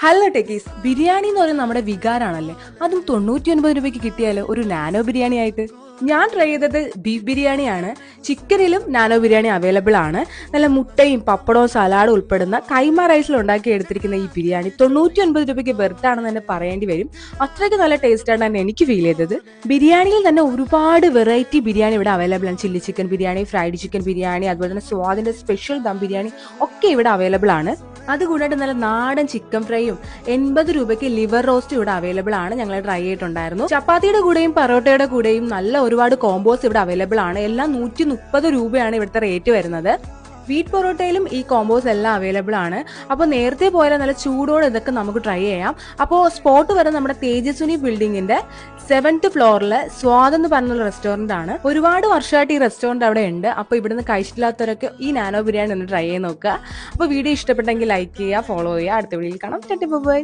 Hello techies, biryani എന്ന് പറയുന്നത് നമ്മുടെ വികാരാണല്ലേ. അതും 99 രൂപയ്ക്ക് കിട്ടിയാലോ ഒരു നാനോ ബിരിയാണി ആയിട്ട്. ഞാൻ ട്രൈ ചെയ്തത് ബീഫ് ബിരിയാണിയാണ്. ചിക്കനിലും നാനോ ബിരിയാണി അവൈലബിൾ ആണ്. നല്ല മുട്ടയും പപ്പടവും സലാഡും ഉൾപ്പെടുന്ന കൈമ റൈസിൽ ഉണ്ടാക്കി എടുത്തിരിക്കുന്ന ഈ ബിരിയാണി 99 രൂപയ്ക്ക് ബെർത്താണെന്ന് തന്നെ പറയേണ്ടി വരും. അത്രയ്ക്ക് നല്ല ടേസ്റ്റ് ആണ് എനിക്ക് ഫീൽ ചെയ്തത്. ബിരിയാണിയിൽ തന്നെ ഒരുപാട് വെറൈറ്റി ബിരിയാണി ഇവിടെ അവൈലബിൾ ആണ്. Chilli chicken biryani, fried chicken biryani, അതുപോലെ തന്നെ സ്വാദിന്റെ സ്പെഷ്യൽ ദം ബിരിയാണി ഒക്കെ ഇവിടെ അവൈലബിൾ ആണ്. അതുകൂടാതെ നല്ല നാടൻ ചിക്കൻ ഫ്രൈയും 80 രൂപയ്ക്ക് ലിവർ റോസ്റ്റും ഇവിടെ അവൈലബിൾ ആണ്. ഞങ്ങൾ ട്രൈ ചെയ്തിട്ടുണ്ടായിരുന്നു. ചപ്പാത്തിയുടെ കൂടെയും പൊറോട്ടയുടെ കൂടെയും നല്ല ഒരുപാട് കോംബോസ് ഇവിടെ അവൈലബിൾ ആണ്. എല്ലാം 130 രൂപയാണ് ഇവിടുത്തെ റേറ്റ് വരുന്നത്. വീറ്റ് പൊറോട്ടയിലും ഈ കോംബോസ് എല്ലാം അവൈലബിൾ ആണ്. അപ്പോൾ നേരത്തെ പോയാൽ നല്ല ചൂടോടെ ഇതൊക്കെ നമുക്ക് ട്രൈ ചെയ്യാം. അപ്പോൾ സ്പോട്ട് വരെ നമ്മുടെ തേജസ്വിനി ബിൽഡിങ്ങിന്റെ 7th ഫ്ലോറിൽ സ്വാദ് എന്ന് പറഞ്ഞുള്ള റെസ്റ്റോറന്റ് ആണ്. ഒരുപാട് വർഷമായിട്ട് ഈ റെസ്റ്റോറന്റ് അവിടെ ഉണ്ട്. അപ്പോൾ ഇവിടുന്ന് കഴിച്ചിട്ടില്ലാത്തവരൊക്കെ ഈ നാനോ ബിരിയാണി ഒന്ന് ട്രൈ ചെയ്ത് നോക്കുക. അപ്പോൾ വീഡിയോ ഇഷ്ടപ്പെട്ടെങ്കിൽ ലൈക്ക് ചെയ്യുക, ഫോളോ ചെയ്യുക. അടുത്ത വീഡിയോയിൽ കാണാം. ബൈ.